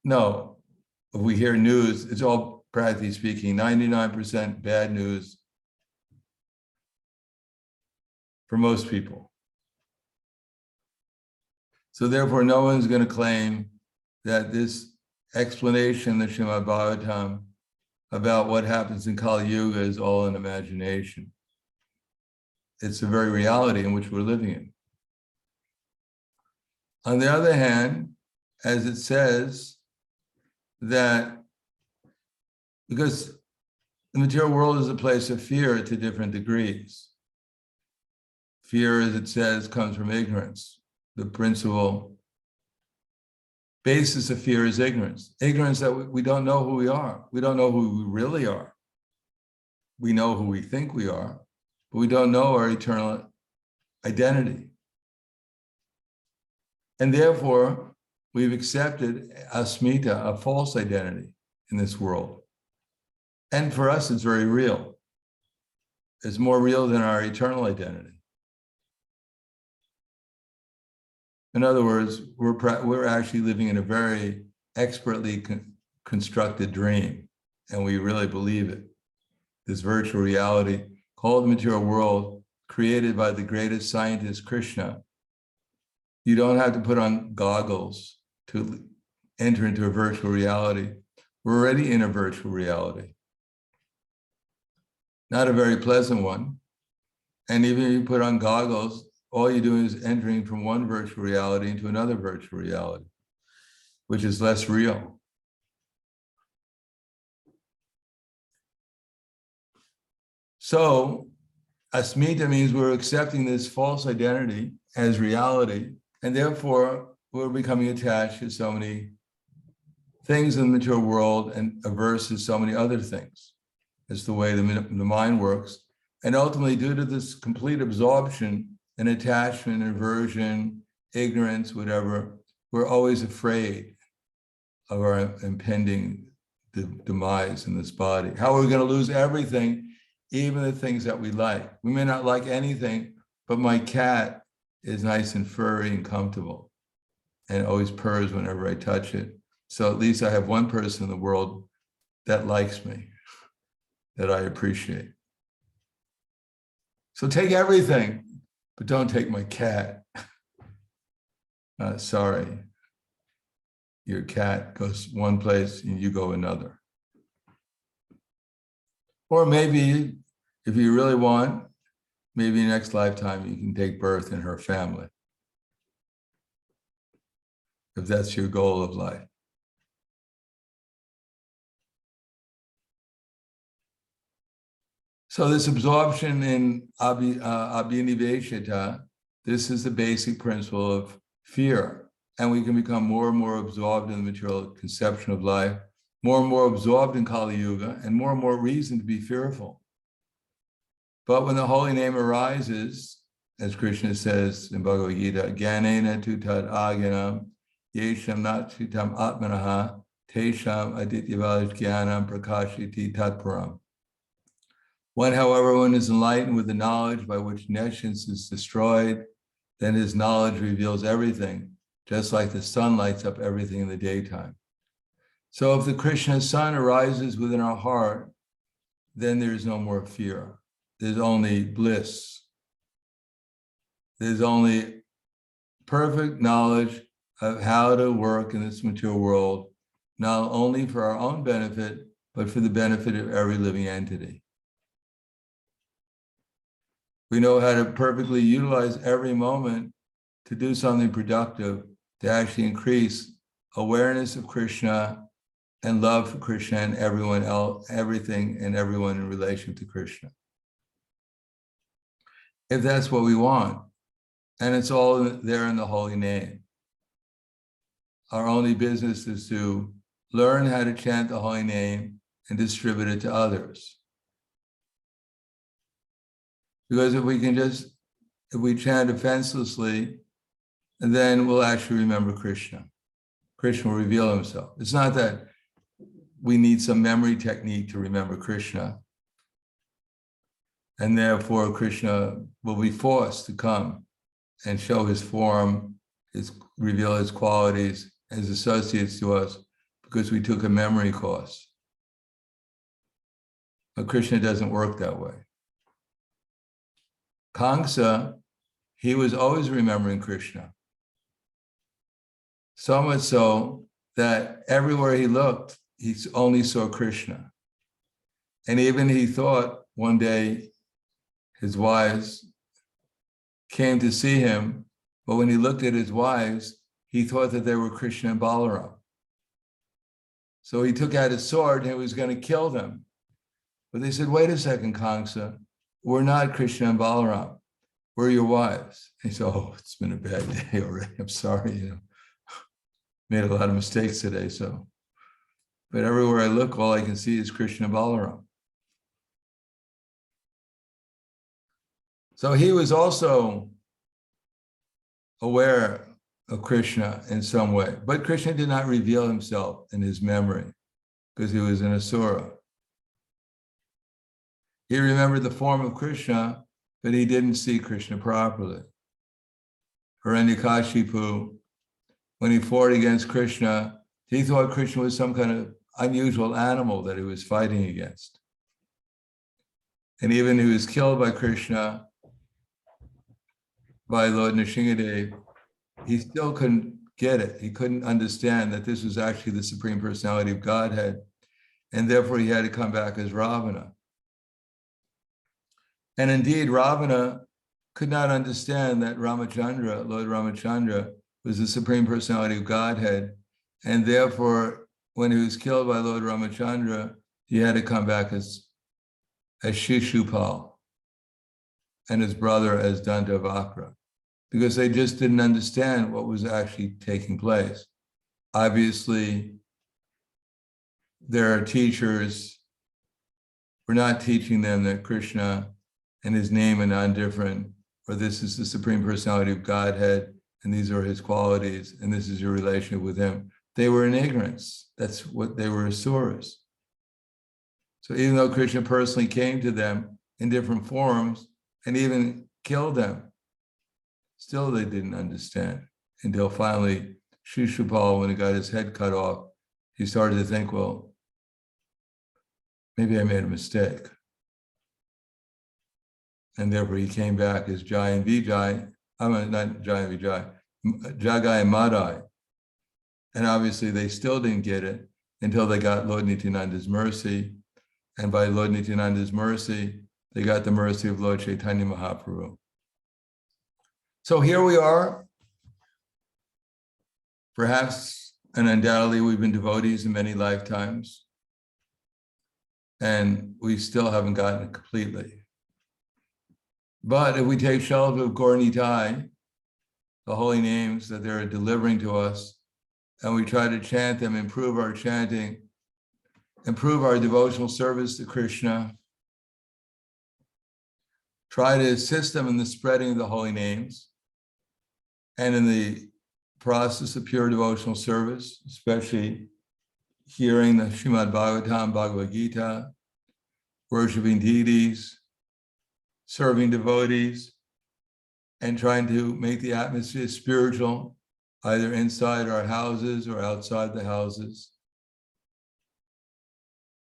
No, if we hear news, it's all, practically speaking, 99% bad news for most people. So therefore, no one's going to claim that this explanation, the Srimad Bhagavatam, about what happens in Kali Yuga is all an imagination. it's the very reality in which we're living in. On the other hand, as it says, that because the material world is a place of fear to different degrees. Fear, as it says, comes from ignorance. The principal basis of fear is ignorance. Ignorance that we don't know who we are. We don't know who we really are. We know who we think we are, but we don't know our eternal identity. And therefore, we've accepted asmita, a false identity in this world. And for us, it's very real. It's more real than our eternal identity. In other words, we're actually living in a very expertly constructed dream, and we really believe it. This virtual reality called the material world, created by the greatest scientist, Krishna. You don't have to put on goggles to enter into a virtual reality. We're already in a virtual reality. Not a very pleasant one. And even if you put on goggles, all you're doing is entering from one virtual reality into another virtual reality, which is less real. So, asmita means we're accepting this false identity as reality, and therefore we're becoming attached to so many things in the material world and averse to so many other things. It's the way the mind works. And ultimately, due to this complete absorption and attachment, aversion, ignorance, whatever, we're always afraid of our impending demise in this body. How we're going to lose everything, even the things that we like. We may not like anything, but my cat is nice and furry and comfortable and always purrs whenever I touch it. So at least I have one person in the world that likes me, that I appreciate. So take everything, but don't take my cat. Sorry, your cat goes one place and you go another. Or maybe, if you really want, maybe next lifetime you can take birth in her family, if that's your goal of life. So this absorption in abhiniveshita, this is the basic principle of fear. And we can become more and more absorbed in the material conception of life, more and more absorbed in Kali Yuga, and more reason to be fearful. But when the holy name arises, as Krishna says in Bhagavad Gita, Gyanena tutad agyanam, yesham nat tutam atmanaha, tesham adityavaj gyanam prakashiti tatparam. When, however, one is enlightened with the knowledge by which nescience is destroyed, then his knowledge reveals everything, just like the sun lights up everything in the daytime. So if the Krishna sun arises within our heart, then there's no more fear. There's only bliss. There's only perfect knowledge of how to work in this material world, not only for our own benefit, but for the benefit of every living entity. We know how to perfectly utilize every moment to do something productive, to actually increase awareness of Krishna and love for Krishna and everyone else, everything and everyone in relation to Krishna. If that's what we want, and it's all there in the holy name. Our only business is to learn how to chant the holy name and distribute it to others. Because if we chant offenselessly, then we'll actually remember Krishna. Krishna will reveal himself. It's not that we need some memory technique to remember Krishna. And therefore, Krishna will be forced to come and show his form, reveal his qualities, his associates to us, because we took a memory course. But Krishna doesn't work that way. Kamsa, he was always remembering Krishna. So much so that everywhere he looked, he only saw Krishna. And even he thought one day his wives came to see him, but when he looked at his wives, he thought that they were Krishna and Balaram. So he took out his sword and he was going to kill them. But they said, wait a second, Kamsa, we're not Krishna and Balaram. We're your wives. He said, oh, it's been a bad day already. I'm sorry, made a lot of mistakes today. But everywhere I look, all I can see is Krishna and Balaram. So he was also aware of Krishna in some way, but Krishna did not reveal himself in his memory because he was an asura. He remembered the form of Krishna, but he didn't see Krishna properly. Hiranyakashipu, when he fought against Krishna, he thought Krishna was some kind of unusual animal that he was fighting against. And even he was killed by Krishna, by Lord Nrsingadev, he still couldn't get it. He couldn't understand that this was actually the Supreme Personality of Godhead, and therefore he had to come back as Ravana. And indeed, Ravana could not understand that Ramachandra, Lord Ramachandra, was the Supreme Personality of Godhead, and therefore, when he was killed by Lord Ramachandra, he had to come back as Shishupal and his brother as Dantavakra, because they just didn't understand what was actually taking place. Obviously, their teachers were not teaching them that Krishna and his name are non-different, or this is the Supreme Personality of Godhead, and these are his qualities, and this is your relationship with him. They were in ignorance. That's what they were, asuras. So even though Krishna personally came to them in different forms and even killed them, still they didn't understand until finally Shishupal, when he got his head cut off, he started to think, well, maybe I made a mistake. And therefore he came back as Jai and Vijay, not Jai and Vijay, Jagai and Madai. And obviously they still didn't get it until they got Lord Nityananda's mercy. And by Lord Nityananda's mercy, they got the mercy of Lord Chaitanya Mahaprabhu. So here we are. Perhaps and undoubtedly we've been devotees in many lifetimes, and we still haven't gotten it completely. But if we take shelter of Gaur Nitai, the holy names that they're delivering to us, and we try to chant them, improve our chanting, improve our devotional service to Krishna, try to assist them in the spreading of the holy names, and in the process of pure devotional service, especially hearing the Srimad Bhagavatam, Bhagavad Gita, worshiping deities, serving devotees, and trying to make the atmosphere spiritual, either inside our houses or outside the houses.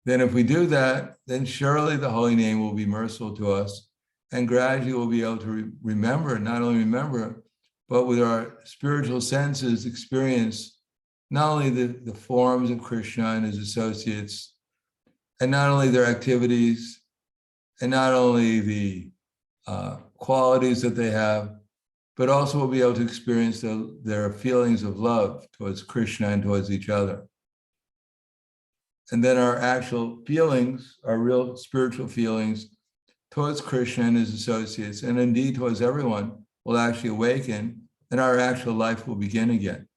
Then if we do that, then surely the holy name will be merciful to us, and gradually we'll be able to remember, not only remember, but with our spiritual senses experience not only the forms of Krishna and his associates, and not only their activities, and not only the qualities that they have, but also we'll be able to experience their feelings of love towards Krishna and towards each other. And then our actual feelings, our real spiritual feelings towards Krishna and his associates, and indeed towards everyone, will actually awaken, and our actual life will begin again.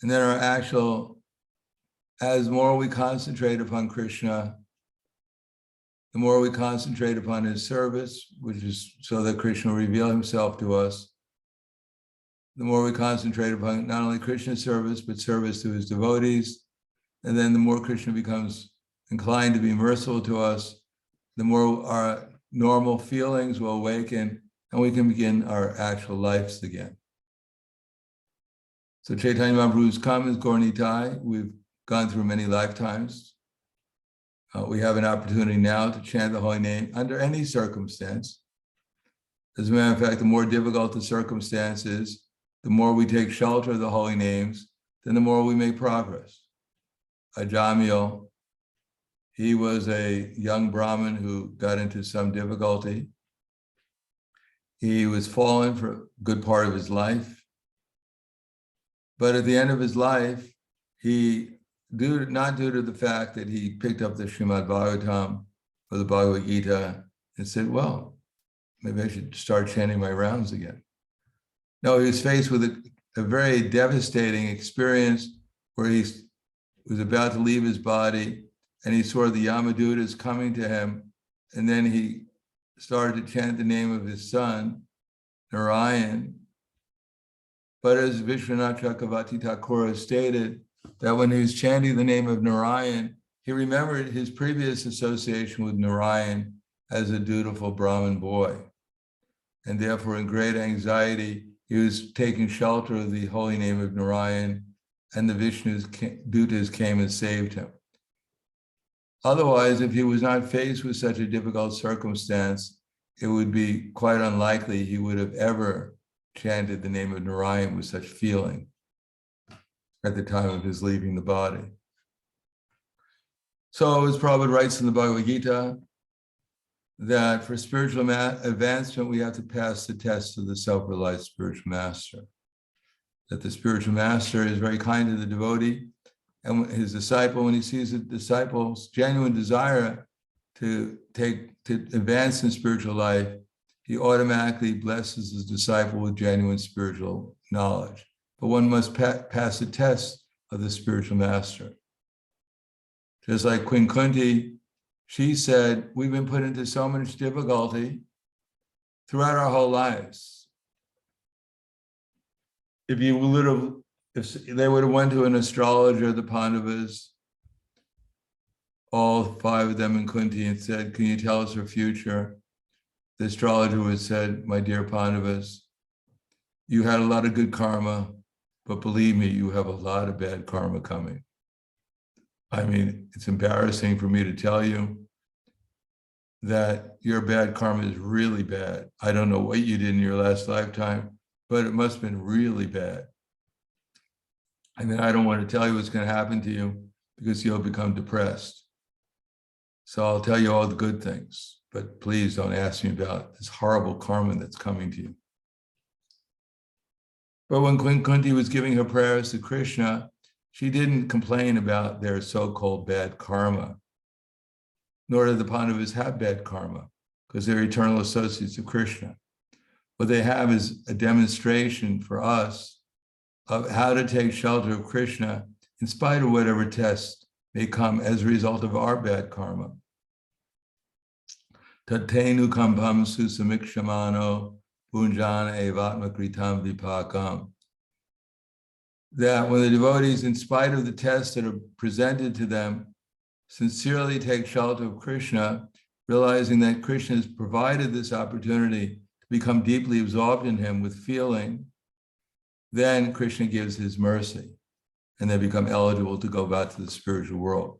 And then our actual, as more we concentrate upon Krishna, the more we concentrate upon his service, which is so that Krishna will reveal himself to us, the more we concentrate upon not only Krishna's service, but service to his devotees, and then the more Krishna becomes inclined to be merciful to us, the more our normal feelings will awaken, and we can begin our actual lives again. So Chaitanya Mahaprabhu's come as Gaur Nitai. We've gone through many lifetimes. We have an opportunity now to chant the holy name under any circumstance. As a matter of fact, the more difficult the circumstance is, the more we take shelter of the holy names, then the more we make progress. Ajamil, He was a young Brahmin who got into some difficulty. He was fallen for a good part of his life. But at the end of his life, not due to the fact that he picked up the Srimad Bhagavatam or the Bhagavad Gita and said, well, maybe I should start chanting my rounds again. No, he was faced with a very devastating experience where he was about to leave his body and he saw the Yamadutas coming to him, and then he started to chant the name of his son, Narayan. But as Vishwanath Chakravarti Thakur stated, that when he was chanting the name of Narayan, he remembered his previous association with Narayan as a dutiful Brahmin boy. And therefore, in great anxiety, he was taking shelter of the holy name of Narayan, and the Vishnu's dutas came and saved him. Otherwise, if he was not faced with such a difficult circumstance, it would be quite unlikely he would have ever chanted the name of Narayan with such feeling at the time of his leaving the body. So as Prabhupada writes in the Bhagavad Gita, that for spiritual advancement, we have to pass the test of the self-realized spiritual master. That the spiritual master is very kind to the devotee, and his disciple, when he sees the disciple's genuine desire to advance in spiritual life, he automatically blesses his disciple with genuine spiritual knowledge. But one must pass the test of the spiritual master. Just like Queen Kunti, she said, we've been put into so much difficulty throughout our whole lives. If they would have went to an astrologer, the Pandavas, all 5 of them in Kunti, and said, can you tell us our future? The astrologer would have said, my dear Pandavas, you had a lot of good karma, but believe me, you have a lot of bad karma coming. I mean, it's embarrassing for me to tell you that your bad karma is really bad. I don't know what you did in your last lifetime, but it must have been really bad. And then I don't want to tell you what's going to happen to you because you'll become depressed. So I'll tell you all the good things, but please don't ask me about this horrible karma that's coming to you. But when Queen Kunti was giving her prayers to Krishna, she didn't complain about their so-called bad karma, nor did the Pandavas have bad karma, because they're eternal associates of Krishna. What they have is a demonstration for us of how to take shelter of Krishna in spite of whatever tests may come as a result of our bad karma. Tatenu kampam susamikshamano punjana evatma kritam vipakam. That when the devotees, in spite of the tests that are presented to them, sincerely take shelter of Krishna, realizing that Krishna has provided this opportunity to become deeply absorbed in him with feeling, then Krishna gives his mercy and they become eligible to go back to the spiritual world.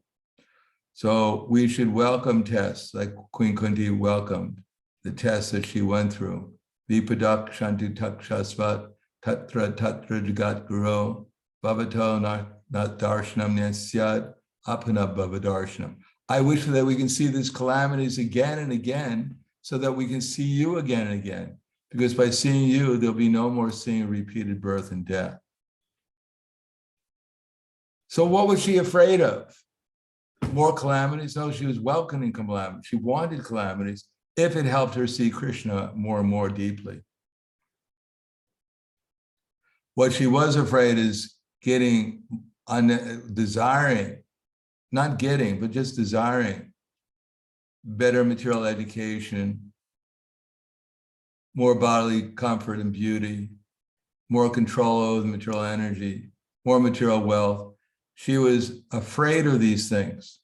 So we should welcome tests like Queen Kunti welcomed the tests that she went through. Vipadak shanti takshasvat tatra tatra jagat guru bhavato nat darshanam nyasyad apana bhavadarshanam. I wish that we can see these calamities again and again so that we can see you again and again. Because by seeing you, there'll be no more seeing repeated birth and death. So what was she afraid of? More calamities? No, she was welcoming calamities. She wanted calamities if it helped her see Krishna more and more deeply. What she was afraid is desiring, not getting, but just desiring better material education, more bodily comfort and beauty, more control over the material energy, more material wealth. She was afraid of these things,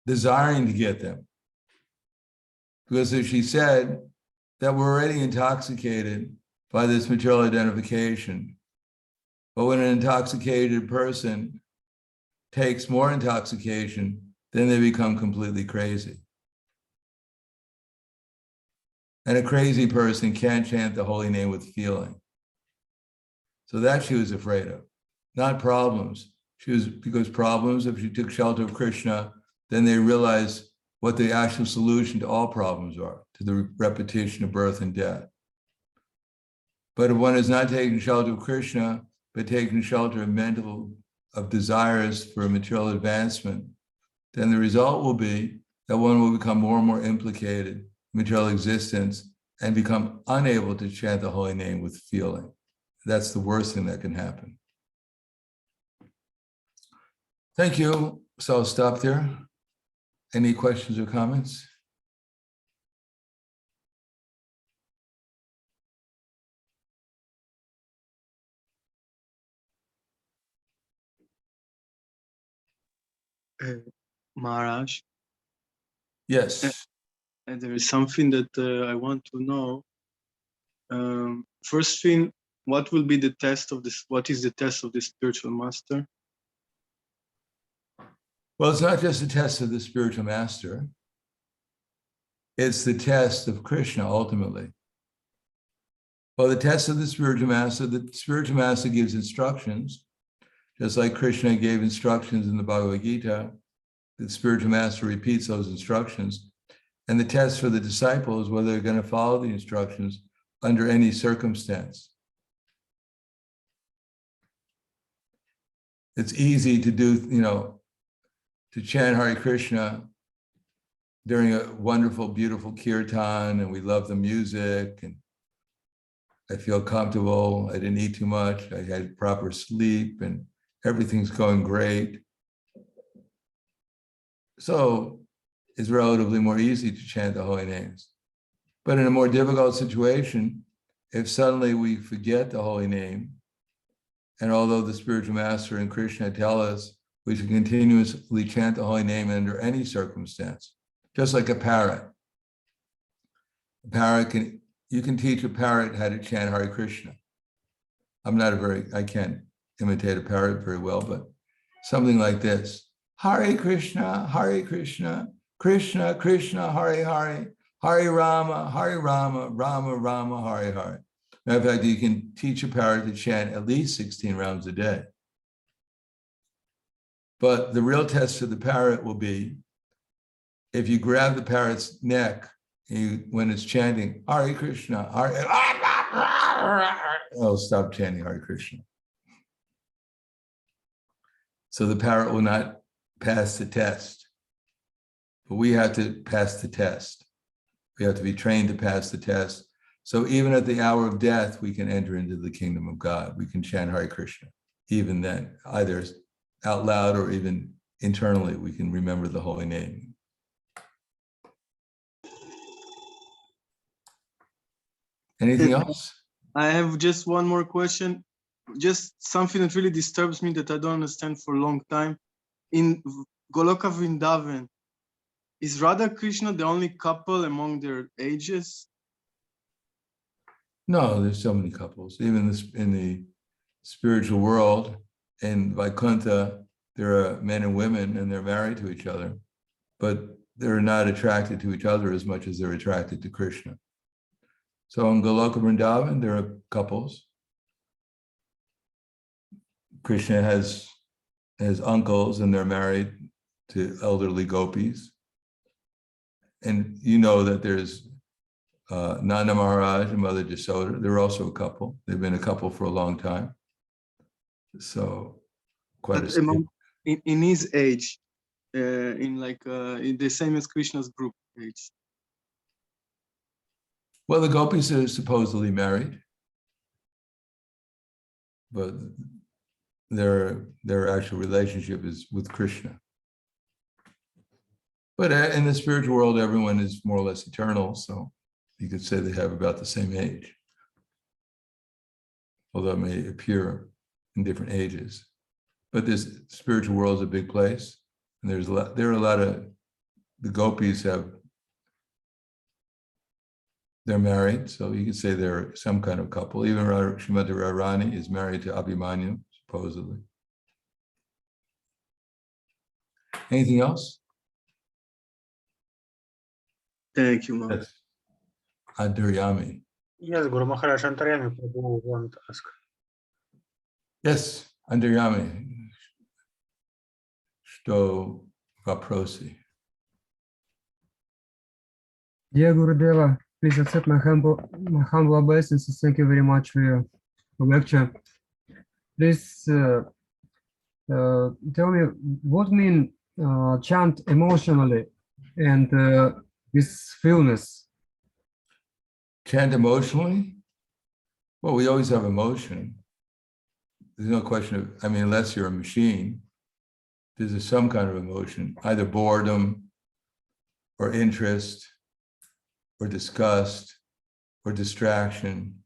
desiring to get them. Because as she said, that we're already intoxicated by this material identification. But when an intoxicated person takes more intoxication, then they become completely crazy. And a crazy person can't chant the holy name with feeling. So that she was afraid of, not problems, because problems, if she took shelter of Krishna, then they realize what the actual solution to all problems are, to the repetition of birth and death. But if one is not taking shelter of Krishna, but taking shelter of desires for material advancement, then the result will be that one will become more and more implicated in material existence and become unable to chant the holy name with feeling. That's the worst thing that can happen. Thank you. So I'll stop there. Any questions or comments? Maharaj? Yes. There is something that I want to know. First thing, what will be the test of this? What is the test of the spiritual master? Well, it's not just a test of the spiritual master. It's the test of Krishna, ultimately. Well, the test of the spiritual master gives instructions, just like Krishna gave instructions in the Bhagavad Gita. The spiritual master repeats those instructions. And the test for the disciple is whether they're going to follow the instructions under any circumstance. It's easy to do, to chant Hare Krishna during a wonderful, beautiful kirtan, and we love the music, and I feel comfortable. I didn't eat too much. I had proper sleep, and everything's going great. So it's relatively more easy to chant the holy names. But in a more difficult situation, if suddenly we forget the holy name, and although the spiritual master and Krishna tell us we should continuously chant the holy name under any circumstance, just like a parrot. You can teach a parrot how to chant Hare Krishna. I can't imitate a parrot very well, but something like this. Hare Krishna, Krishna Krishna, Hare Hare, Hare Rama, Rama Rama, Hare Hare. Matter of fact, you can teach a parrot to chant at least 16 rounds a day. But the real test of the parrot will be if you grab the parrot's neck when it's chanting Hare Krishna, it'll stop chanting Hare Krishna. So the parrot will not pass the test. But we have to pass the test. We have to be trained to pass the test. So even at the hour of death, we can enter into the kingdom of God. We can chant Hare Krishna. Even then, either out loud or even internally, we can remember the holy name. Anything else? I have just one more question. Just something that really disturbs me that I don't understand for a long time. In Goloka Vrindavan, is Radha Krishna the only couple among their ages? No, there's so many couples. Even in the spiritual world, in Vaikuntha, there are men and women and they're married to each other, but they're not attracted to each other as much as they're attracted to Krishna. So in Goloka Vrindavan, there are couples. Krishna has uncles and they're married to elderly gopis. And you know that there's Nanda Maharaj and Mother Jasoda. They're also a couple. They've been a couple for a long time. So quite in his age, in the same as Krishna's group age. Well, the gopis are supposedly married, but their actual relationship is with Krishna. But in the spiritual world, everyone is more or less eternal, so you could say they have about the same age, although it may appear in different ages. But this spiritual world is a big place, and there are a lot of the gopis they're married, so you could say they're some kind of couple. Even Srimati Radharani is married to Abhimanyu, supposedly. Anything else? Thank you, Mom. Yes. Antaryami. Yes, Guru Maharaj, Antaryami Prabhu want to ask. Yes, Antaryami. что вопросы? Dear Gurudeva, please accept my humble obeisances. Thank you very much for your lecture. Please tell me what mean chant emotionally and with fullness. Chant emotionally? Well, we always have emotion. There's no question of, I mean, unless you're a machine, there's some kind of emotion, either boredom or interest or disgust or distraction.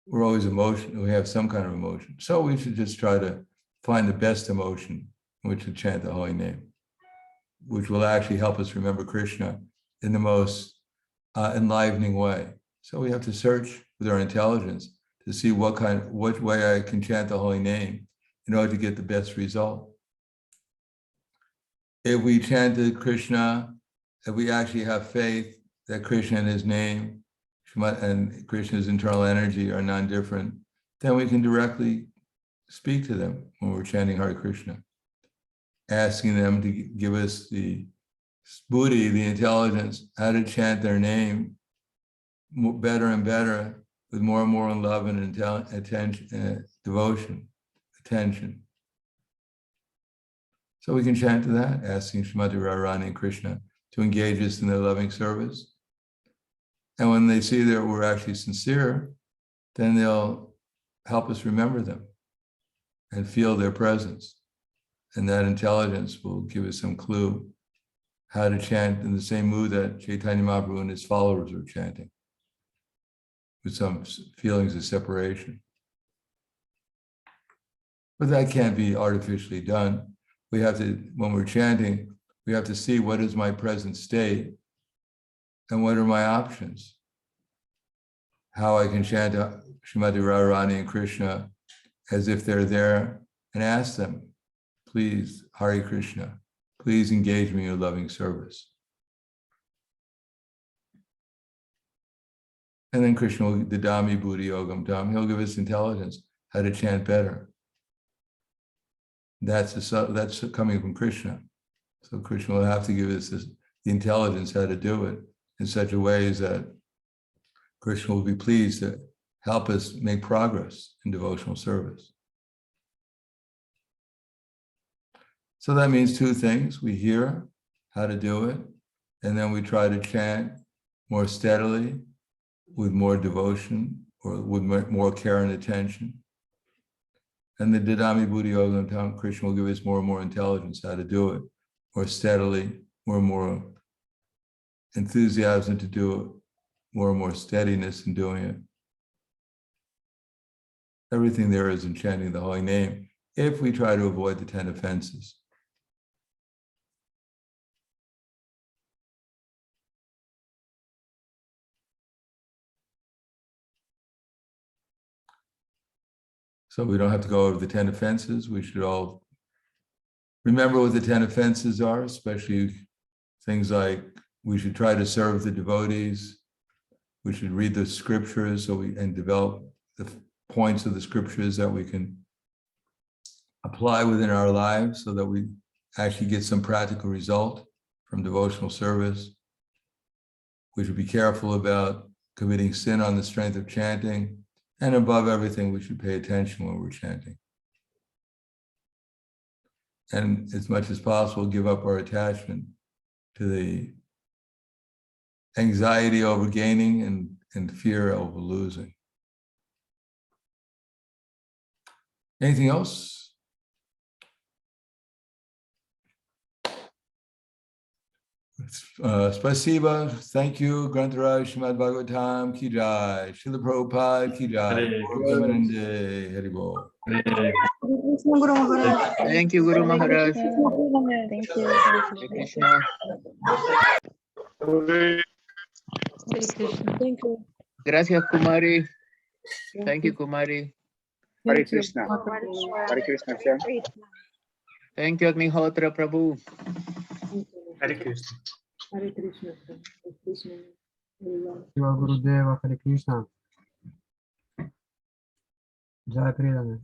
We're always emotional. We have some kind of emotion. So we should just try to find the best emotion in which to chant the holy name, which will actually help us remember Krishna in the most enlivening way. So we have to search with our intelligence to see what way I can chant the holy name in order to get the best result. If we chanted Krishna, if we actually have faith that Krishna and his name and Krishna's internal energy are non-different, then we can directly speak to them when we're chanting Hare Krishna, asking them to give us the buddhi, the intelligence, how to chant their name better and better with more and more love and attention, devotion, attention. So we can chant to that, asking Srimati Radharani and Krishna to engage us in their loving service. And when they see that we're actually sincere, then they'll help us remember them and feel their presence. And that intelligence will give us some clue how to chant in the same mood that Chaitanya Mahaprabhu and his followers were chanting, with some feelings of separation. But that can't be artificially done. We have to, when we're chanting, we have to see what is my present state and what are my options. How I can chant Srimati Radharani and Krishna as if they're there and ask them, please, Hare Krishna, please engage me in your loving service. And then Krishna will, Didami Buddhi Yogam Tam, he'll give us intelligence how to chant better. That's coming from Krishna. So Krishna will have to give us the intelligence how to do it in such a way as that Krishna will be pleased to help us make progress in devotional service. So that means two things. We hear how to do it, and then we try to chant more steadily, with more devotion, or with more care and attention. And the Didami Buddhi Yogam, Krishna will give us more and more intelligence how to do it, more steadily, more and more enthusiasm to do it, more and more steadiness in doing it. Everything there is in chanting the holy name, if we try to avoid the 10 offenses. So we don't have to go over the 10 offenses. We should all remember what the 10 offenses are, especially things like we should try to serve the devotees. We should read the scriptures and develop the points of the scriptures that we can apply within our lives so that we actually get some practical result from devotional service. We should be careful about committing sin on the strength of chanting. And above everything, we should pay attention when we're chanting. And as much as possible, give up our attachment to the anxiety over gaining and fear over losing. Anything else? Spasiba, thank you. Grantaraj Srimad Bhagavatam ki jai. Srila Prabhupada ki jai. Haribol. Thank you, Guru Maharaj. Thank you. Hare Krishna. Hare Krishna. Thank you. Gracias, Kumari. Thank you, Kumari. Hare Krishna. Hare Krishna, sir. Thank you, Agnihotra Prabhu. Hare Krishna. Hare Krishna. Hare Krishna. Shiva Gurudeva, Hare Krishna. Jai Pridana.